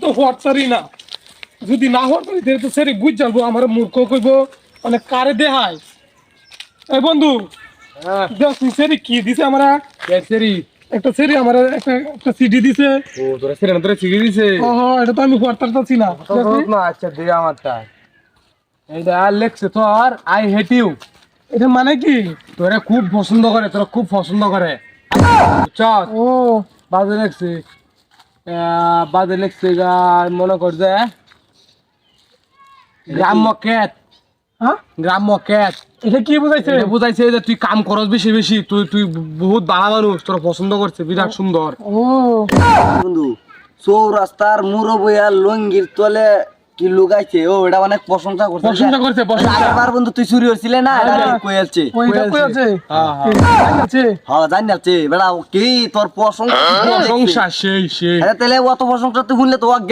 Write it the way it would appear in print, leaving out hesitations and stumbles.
তো হোয়াটসঅ্যাপই না যদি না হোয়াটসঅ্যাপ তো সেরি বুঝ যাবো আমার মূর্খ কইব মানে কারে দেহাই এই বন্ধু হ্যাঁ দেখ তুই সেরি কি দিছে আমরা কেসেরি একটা সেরি আমার একটা সিডি দিছে ও তোরা সেরে তোরা শিখে দিছে ওহো এটা তো আমি হোয়াটসঅ্যাপ তো ছিলাম না আচ্ছা দে আমারটা এইটা লেখছে তোর আই হেট ইউ এটা মানে কি তোরা খুব পছন্দ করে তোরা খুব পছন্দ করে চল ও বাজে লেখছে বাজে লেখছে মনে কর যে গ্রাম্য ক্যাট হ্যাঁ গ্রাম্য ক্যাট এটা কি বুঝাইছে এটা বুঝাইছে যে তুই কাম করস বেশি বেশি তুই তুই বহুত ভালো মানুষ তোরা পছন্দ করছে বিরাট সুন্দর ও বন্ধু চৌরাস্তার মুরব্বইয়া লঙ্গির তলে কি লুকাইছে ও এটা অনেক প্রশংসা করছে প্রশংসা করছে প্রশংসা আগেরবার বন্ধু তুই চুরি হচ্ছিলে না এটা কই আছে ওইটা কই আছে হ্যাঁ, হ্যাঁ। আছে হ্যাঁ জানি আছে বেড়া কি তোর প্রশংসা প্রশংসা সেই সেই আরে তাহলে অত প্রশংসা তুই শুনলে তো